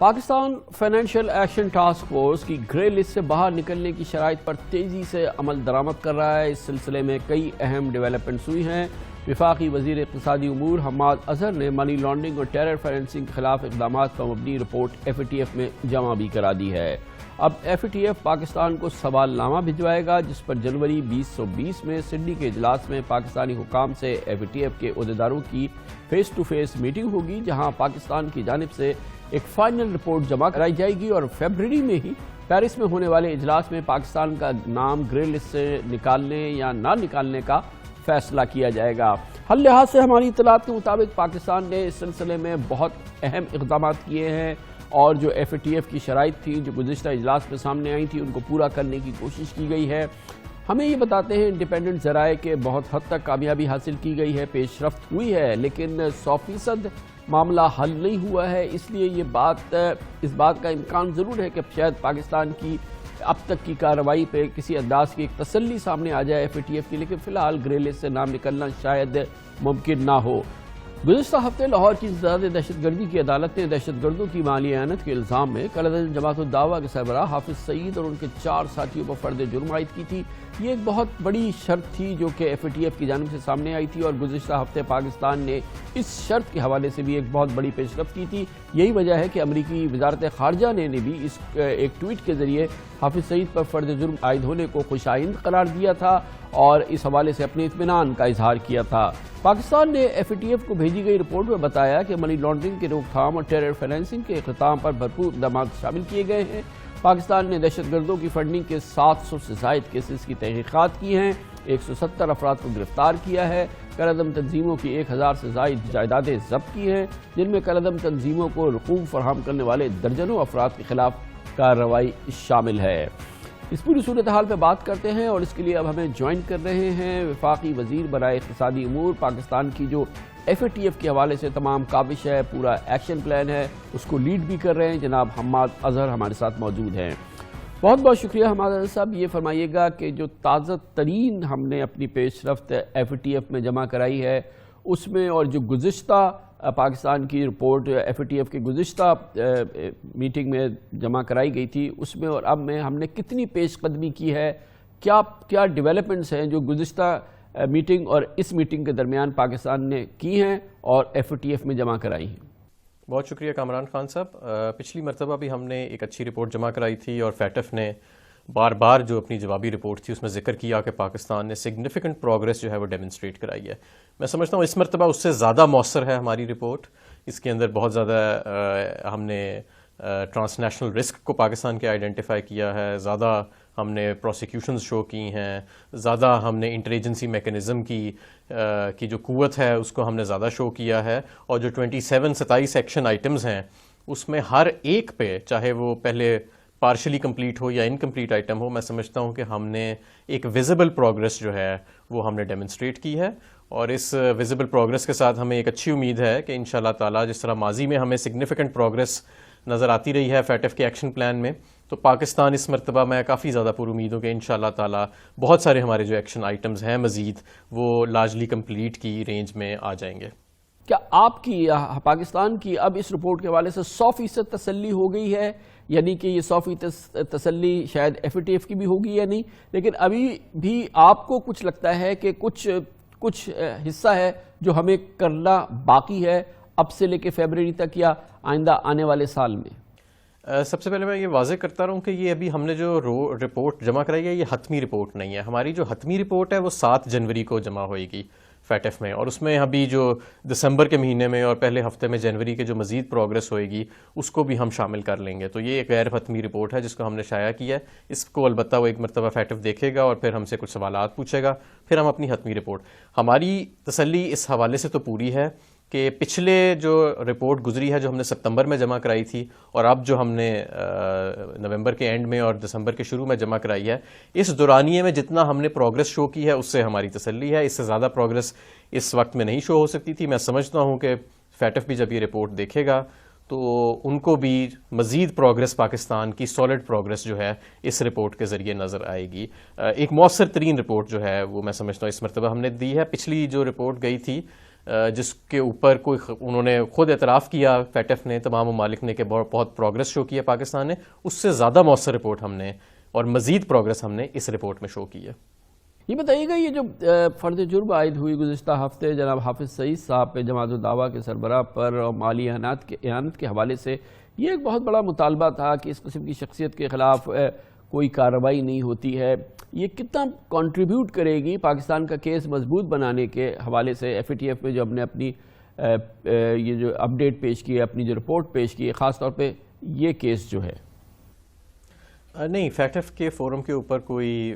Pakistan financial action task force کی grey list سے باہر نکلنے کی شرائط پر تیزی سے عمل درآمد کر رہا ہے۔ اس سلسلے میں کئی اہم ڈیولپمنٹس ہوئی ہیں۔ وفاقی وزیر اقتصادی امور حماد اظہر نے منی لانڈرنگ اور ٹیرر فائنینسنگ کے خلاف اقدامات پر مبنی report F A T F میں جمع بھی کرا دی ہے۔ اب F A T F Pakistan کو سوال نامہ بھجوائے گا، جس پر جنوری 2020 میں سڈنی کے اجلاس میں پاکستانی حکام سے ایف اے ٹی ایف کے عہدیداروں کی فیس ٹو فیس میٹنگ ہوگی، جہاں پاکستان کی جانب سے ایک فائنل رپورٹ جمع کرائی جائے گی اور فیبرری میں ہی پیرس میں ہونے والے اجلاس میں پاکستان کا نام گرے لسٹ سے نکالنے یا نہ نکالنے کا فیصلہ کیا جائے گا۔ ہر لحاظ سے ہماری اطلاعات کے مطابق پاکستان نے اس سلسلے میں بہت اہم اقدامات کیے ہیں اور جو ایف اے ٹی ایف کی شرائط تھی جو گزشتہ اجلاس میں سامنے آئی تھی ان کو پورا کرنے کی کوشش کی گئی ہے۔ ہمیں یہ بتاتے ہیں انڈیپینڈنٹ ذرائع کہ بہت حد تک کامیابی حاصل کی گئی ہے، پیش رفت ہوئی ہے، لیکن 100% معاملہ حل نہیں ہوا ہے۔ اس لیے اس بات کا امکان ضرور ہے کہ شاید پاکستان کی اب تک کی کارروائی پہ کسی انداز کی ایک تسلی سامنے آ جائے ایف اے ٹی ایف کی، لیکن فی الحال گرے لسٹ سے نام نکلنا شاید ممکن نہ ہو۔ گزشتہ ہفتے لاہور کی انسداد دہشت گردی کی عدالت نے دہشت گردوں کی مالی اعانت کے الزام میں قلعت جماعت الدعوہ کے سربراہ حافظ سعید اور ان کے 4 ساتھیوں پر فرد جرم عائد کی تھی۔ یہ ایک بہت بڑی شرط تھی جو کہ ایف اے ٹی ایف کی جانب سے سامنے آئی تھی اور گزشتہ ہفتے پاکستان نے اس شرط کے حوالے سے بھی ایک بہت بڑی پیش رفت کی تھی۔ یہی وجہ ہے کہ امریکی وزارت خارجہ نے بھی اس ایک ٹویٹ کے ذریعے حافظ سعید پر فرد جرم عائد ہونے کو خوش آئند قرار دیا تھا اور اس حوالے سے اپنے اطمینان کا اظہار کیا تھا۔ پاکستان نے ایف اے ٹی ایف کو بھیجی گئی رپورٹ میں بتایا کہ منی لانڈرنگ کی روک تھام اور ٹیرر فائنینسنگ کے اختتام پر بھرپور اقدامات شامل کیے گئے ہیں۔ پاکستان نے دہشت گردوں کی فنڈنگ کے 700 سے زائد کیسز کی تحقیقات کی ہیں، 170 افراد کو گرفتار کیا ہے، کالعدم تنظیموں کی 1000 سے زائد جائیدادیں ضبط کی ہیں، جن میں کالعدم تنظیموں کو رقوم فراہم کرنے والے درجنوں افراد کے خلاف کارروائی شامل ہے۔ اس پوری صورتحال پہ بات کرتے ہیں اور اس کے لیے اب ہمیں جوائن کر رہے ہیں وفاقی وزیر برائے اقتصادی امور پاکستان کی، جو ایف اے ٹی ایف کے حوالے سے تمام کاوش ہے، پورا ایکشن پلان ہے، اس کو لیڈ بھی کر رہے ہیں، جناب حماد اظہر ہمارے ساتھ موجود ہیں۔ بہت بہت شکریہ حماد اظہر صاحب۔ یہ فرمائیے گا کہ جو تازہ ترین ہم نے اپنی پیش رفت ایف اے ٹی ایف میں جمع کرائی ہے اس میں، اور جو گزشتہ پاکستان کی report F A T F کے گزشتہ میٹنگ میں جمع کرائی گئی تھی، اس میں اور اب میں ہم نے کتنی پیش قدمی کی ہے، کیا ڈیولپمنٹس ہیں جو گزشتہ میٹنگ اور اس میٹنگ کے درمیان پاکستان نے کی ہیں اور ایف اے ٹی ایف میں جمع کرائی ہیں؟ بہت شکریہ کامران خان صاحب۔ پچھلی مرتبہ بھی ہم نے ایک اچھی رپورٹ جمع کرائی تھی اور فیٹف نے بار بار جو اپنی جوابی رپورٹ تھی اس میں ذکر کیا کہ پاکستان نے سگنیفیکنٹ پروگرس جو ہے وہ ڈیمنسٹریٹ کرائی ہے۔ میں سمجھتا ہوں اس مرتبہ اس سے زیادہ مؤثر ہے ہماری رپورٹ۔ اس کے اندر بہت زیادہ ہم نے ٹرانس نیشنل رسک کو پاکستان کے آئیڈینٹیفائی کیا ہے، زیادہ ہم نے پروسیکیوشنز شو کی ہیں، زیادہ ہم نے انٹیلیجنسی میکنزم کی جو قوت ہے اس کو ہم نے زیادہ شو کیا ہے، اور جو 27 ایکشن آئٹمز ہیں اس میں ہر ایک پہ، چاہے وہ پہلے پارشلی کمپلیٹ ہو یا انکمپلیٹ آئٹم ہو، میں سمجھتا ہوں کہ ہم نے ایک ویزیبل پروگرس جو ہے وہ ہم نے ڈیمنسٹریٹ کی ہے، اور اس ویزیبل پروگرس کے ساتھ ہمیں ایک اچھی امید ہے کہ انشاءاللہ تعالیٰ جس طرح ماضی میں ہمیں سگنیفیکنٹ پروگرس نظر آتی رہی ہے فیٹف کے ایکشن پلان میں، تو پاکستان اس مرتبہ میں کافی زیادہ پر امید ہوں کہ انشاءاللہ تعالیٰ بہت سارے ہمارے جو ایکشن آئٹمز ہیں مزید وہ لارجلی کمپلیٹ کی رینج میں آ جائیں گے۔ کیا آپ کی پاکستان کی اب اس رپورٹ کے حوالے سے 100% تسلی ہو گئی ہے؟ یعنی کہ یہ 100% تسلی شاید ایف اے ٹی ایف کی بھی ہوگی یا نہیں، لیکن ابھی بھی آپ کو کچھ لگتا ہے کہ کچھ حصہ ہے جو ہمیں کرنا باقی ہے اب سے لے کے فیبرری تک یا آئندہ آنے والے سال میں؟ سب سے پہلے میں یہ واضح کرتا رہوں کہ یہ ابھی ہم نے جو رپورٹ جمع کرائی ہے یہ حتمی رپورٹ نہیں ہے۔ ہماری جو حتمی رپورٹ ہے وہ 7 جنوری کو جمع ہوئے گی فیٹف میں، اور اس میں ابھی جو دسمبر کے مہینے میں اور پہلے ہفتے میں جنوری کے جو مزید پروگرس ہوئے گی اس کو بھی ہم شامل کر لیں گے۔ تو یہ ایک غیر حتمی رپورٹ ہے جس کو ہم نے شائع کیا ہے، اس کو البتہ وہ ایک مرتبہ فیٹف دیکھے گا اور پھر ہم سے کچھ سوالات پوچھے گا، پھر ہم اپنی حتمی رپورٹ۔ ہماری تسلی اس حوالے سے تو پوری ہے کہ پچھلے جو رپورٹ گزری ہے جو ہم نے ستمبر میں جمع کرائی تھی اور اب جو ہم نے نومبر کے اینڈ میں اور دسمبر کے شروع میں جمع کرائی ہے، اس دورانیے میں جتنا ہم نے پروگرس شو کی ہے اس سے ہماری تسلی ہے۔ اس سے زیادہ پروگرس اس وقت میں نہیں شو ہو سکتی تھی۔ میں سمجھتا ہوں کہ فیٹف بھی جب یہ رپورٹ دیکھے گا تو ان کو بھی مزید پروگرس پاکستان کی سالڈ پروگرس جو ہے اس رپورٹ کے ذریعے نظر آئے گی۔ ایک مؤثر ترین رپورٹ جو ہے وہ میں سمجھتا ہوں اس مرتبہ ہم نے دی ہے۔ پچھلی جو رپورٹ گئی تھی جس کے اوپر کوئی انہوں نے خود اعتراف کیا فیٹف نے تمام ممالک نے کہ بہت پروگرس شو کی ہے پاکستان نے, اس سے زیادہ مؤثر رپورٹ ہم نے اور مزید پروگرس ہم نے اس رپورٹ میں شو کی ہے. یہ بتائیے گا, یہ جو فرد جرم عائد ہوئی گزشتہ ہفتے جناب حافظ سعید صاحب پہ جماعت الدعویٰ کے سربراہ پر اور مالی اعانت کے حوالے سے, یہ ایک بہت بڑا مطالبہ تھا کہ اس قسم کی شخصیت کے خلاف کوئی کارروائی نہیں ہوتی ہے. یہ کتنا کنٹریبیوٹ کرے گی پاکستان کا کیس مضبوط بنانے کے حوالے سے؟ ایف اے ٹی ایف میں جو ہم نے اپنی یہ جو اپڈیٹ پیش کی ہے, اپنی جو رپورٹ پیش کی ہے, خاص طور پہ یہ کیس جو ہے. نہیں, فیٹف کے فورم کے اوپر کوئی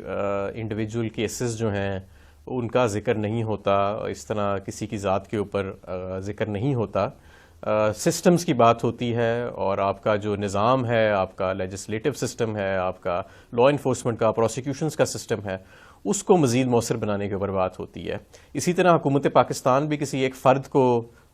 انڈیویجول کیسز جو ہیں ان کا ذکر نہیں ہوتا, اس طرح کسی کی ذات کے اوپر ذکر نہیں ہوتا. سسٹمز کی بات ہوتی ہے اور آپ کا جو نظام ہے, آپ کا لیجسلیٹو سسٹم ہے, آپ کا لا انفورسمنٹ کا, پروسیکیوشنز کا سسٹم ہے, اس کو مزید مؤثر بنانے کے اوپر بات ہوتی ہے. اسی طرح حکومت پاکستان بھی کسی ایک فرد کو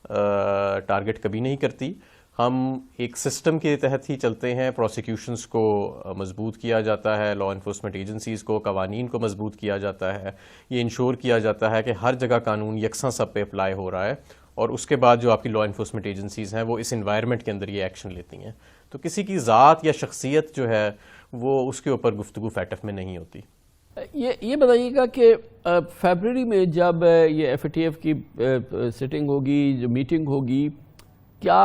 ٹارگٹ کبھی نہیں کرتی. ہم ایک سسٹم کے تحت ہی چلتے ہیں. پروسیکیوشنز کو مضبوط کیا جاتا ہے, لا انفورسمنٹ ایجنسیز کو, قوانین کو مضبوط کیا جاتا ہے, یہ انشور کیا جاتا ہے کہ ہر جگہ قانون یکساں سب پہ اپلائی ہو رہا ہے, اور اس کے بعد جو آپ کی لا انفورسمنٹ ایجنسیز ہیں وہ اس انوائرمنٹ کے اندر یہ ایکشن لیتی ہیں. تو کسی کی ذات یا شخصیت جو ہے وہ اس کے اوپر گفتگو فیٹف میں نہیں ہوتی. یہ بتائیے گا کہ فیبرری میں جب یہ ایف اے ٹی ایف کی سٹنگ ہوگی, جو میٹنگ ہوگی, کیا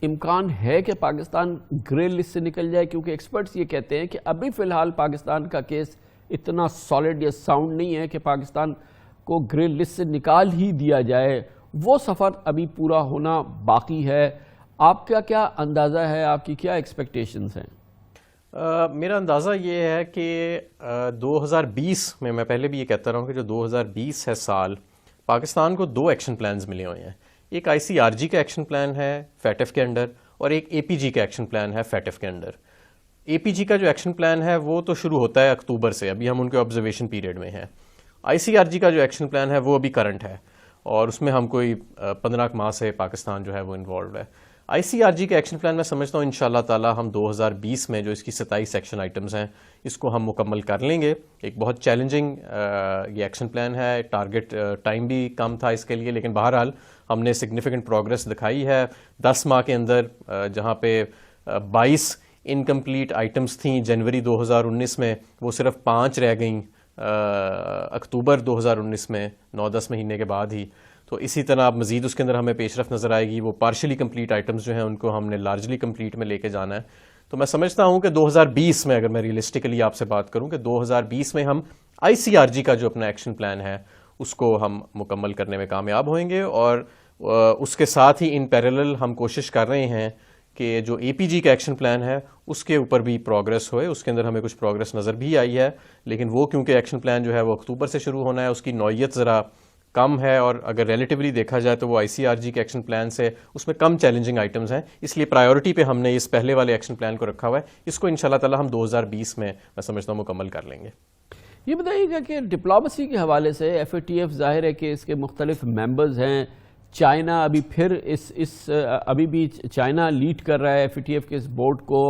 امکان ہے کہ پاکستان گرے لسٹ سے نکل جائے؟ کیونکہ ایکسپرٹس یہ کہتے ہیں کہ ابھی فی الحال پاکستان کا کیس اتنا سالڈ یا ساؤنڈ نہیں ہے کہ پاکستان کو گرے لسٹ سے نکال ہی دیا جائے. وہ سفر ابھی پورا ہونا باقی ہے. آپ کا کیا اندازہ ہے, آپ کی کیا ایکسپیکٹیشنز ہیں؟ میرا اندازہ یہ ہے کہ 2020 میں پہلے بھی یہ کہتا رہا ہوں کہ جو 2020 ہے سال, پاکستان کو 2 ایکشن پلانز ملے ہوئے ہیں. ایک آئی سی آر جی کا ایکشن پلان ہے فیٹف کے انڈر, اور ایک اے پی جی کا ایکشن پلان ہے فیٹف کے انڈر. اے پی جی کا جو ایکشن پلان ہے وہ تو شروع ہوتا ہے اکتوبر سے, ابھی ہم ان کے آبزرویشن پیریڈ میں ہیں. آئی سی آر جی کا جو ایکشن پلان ہے وہ ابھی کرنٹ ہے, اور اس میں ہم کوئی 15 ماہ سے پاکستان جو ہے وہ انوالوڈ ہے. آئی سی آر جی کا ایکشن پلان میں سمجھتا ہوں انشاءاللہ تعالی ہم 2020 میں جو اس کی 27 ایکشن آئٹمز ہیں اس کو ہم مکمل کر لیں گے. ایک بہت چیلنجنگ یہ ایکشن پلان ہے, ٹارگٹ ٹائم بھی کم تھا اس کے لیے, لیکن بہرحال ہم نے سگنیفیکنٹ پروگرس دکھائی ہے. 10 ماہ کے اندر جہاں پہ 22 انکمپلیٹ آئٹمز تھیں جنوری 2019 میں, وہ صرف 5 رہ گئیں اکتوبر 2019 میں, 9-10 مہینے کے بعد ہی. تو اسی طرح اب مزید اس کے اندر ہمیں پیش رفت نظر آئے گی. وہ پارشلی کمپلیٹ آئٹمز جو ہیں ان کو ہم نے لارجلی کمپلیٹ میں لے کے جانا ہے. تو میں سمجھتا ہوں کہ 2020 میں, اگر میں ریئلسٹکلی آپ سے بات کروں, کہ 2020 میں ہم آئی سی آر جی کا جو اپنا ایکشن پلان ہے اس کو ہم مکمل کرنے میں کامیاب ہوئیں گے. اور اس کے ساتھ ہی ان پیرالل ہم کوشش کر رہے ہیں کہ جو اے پی جی کا ایکشن پلان ہے اس کے اوپر بھی پروگرس ہوئے. اس کے اندر ہمیں کچھ پروگرس نظر بھی آئی ہے, لیکن وہ کیونکہ ایکشن پلان جو ہے وہ اکتوبر سے شروع ہونا ہے, اس کی نوعیت ذرا کم ہے, اور اگر ریلیٹیولی دیکھا جائے تو وہ آئی سی آر جی کے ایکشن پلان سے اس میں کم چیلنجنگ آئٹمز ہیں, اس لیے پرائیورٹی پہ ہم نے اس پہلے والے ایکشن پلان کو رکھا ہوا ہے. اس کو انشاءاللہ تعالی ہم 2020 میں سمجھتا ہوں مکمل کر لیں گے. یہ بتائیے گا کہ ڈپلومسی کے حوالے سے ایف اے ٹی ایف ظاہر ہے کہ اس کے مختلف ممبرز ہیں. چائنا ابھی پھر ابھی بھی چائنا لیڈ کر رہا ہے ایف اے ٹی ایف کے اس بورڈ کو,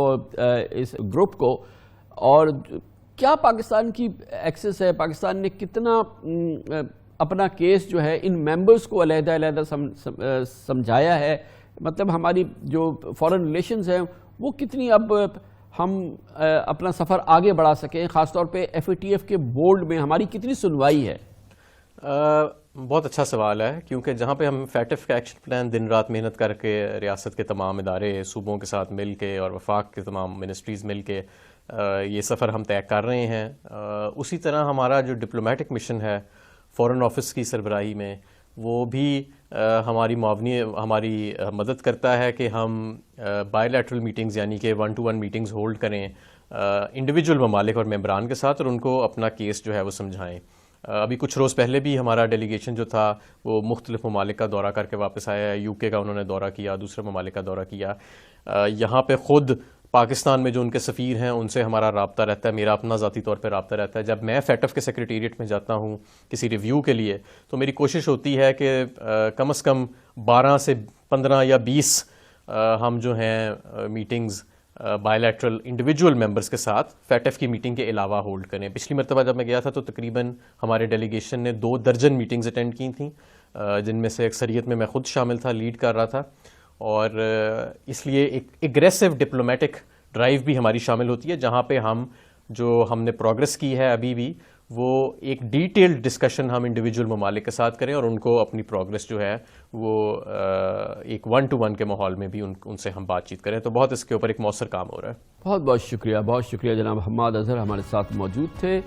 اس گروپ کو. اور کیا پاکستان کی ایکسس ہے؟ پاکستان نے کتنا اپنا کیس جو ہے ان ممبرز کو علیحدہ علیحدہ سمجھایا ہے؟ مطلب ہماری جو فارن ریلیشنز ہیں وہ کتنی اب ہم اپنا سفر آگے بڑھا سکیں, خاص طور پہ ایف اے ٹی ایف کے بورڈ میں ہماری کتنی سنوائی ہے؟ بہت اچھا سوال ہے, کیونکہ جہاں پہ ہم فیٹف کا ایکشن پلان دن رات محنت کر کے ریاست کے تمام ادارے صوبوں کے ساتھ مل کے اور وفاق کے تمام منسٹریز مل کے یہ سفر ہم طے کر رہے ہیں, اسی طرح ہمارا جو ڈپلومیٹک مشن ہے فورن آفس کی سربراہی میں وہ بھی ہماری مدد کرتا ہے کہ ہم بائی لیٹرل میٹنگز یعنی کہ 1-to-1 میٹنگز ہولڈ کریں انڈیویجول ممالک اور ممبران کے ساتھ, اور ان کو اپنا کیس جو ہے وہ سمجھائیں. ابھی کچھ روز پہلے بھی ہمارا ڈیلیگیشن جو تھا وہ مختلف ممالک کا دورہ کر کے واپس آیا ہے. یو کے کا انہوں نے دورہ کیا, دوسرے ممالک کا دورہ کیا. یہاں پہ خود پاکستان میں جو ان کے سفیر ہیں ان سے ہمارا رابطہ رہتا ہے, میرا اپنا ذاتی طور پہ رابطہ رہتا ہے. جب میں فیٹف کے سیکریٹریٹ میں جاتا ہوں کسی ریویو کے لیے تو میری کوشش ہوتی ہے کہ کم از کم 12 سے 15 یا 20 ہم جو ہیں meetings by lateral individual members کے ساتھ فیٹف کی میٹنگ کے علاوہ ہولڈ کریں. پچھلی مرتبہ جب میں گیا تھا تو تقریباً ہمارے ڈیلیگیشن نے 2 درجن میٹنگز اٹینڈ کی تھیں جن میں سے اکثریت میں خود شامل تھا، لیڈ کر رہا تھا، اور اس لیے ایک ایگریسو ڈپلومیٹک ڈرائیو بھی ہماری شامل ہوتی ہے، جہاں پہ ہم نے پروگرس کی ہے ابھی بھی، وہ ایک ڈیٹیلڈ ڈسکشن ہم انڈیویجول ممالک کے ساتھ کریں، اور ان کو اپنی پروگرس جو ہے وہ ایک 1 to 1 کے ماحول میں بھی ان سے ہم بات چیت کریں. تو بہت اس کے اوپر ایک مؤثر کام ہو رہا ہے. بہت بہت شکریہ جناب حماد اظہر ہمارے ساتھ موجود تھے.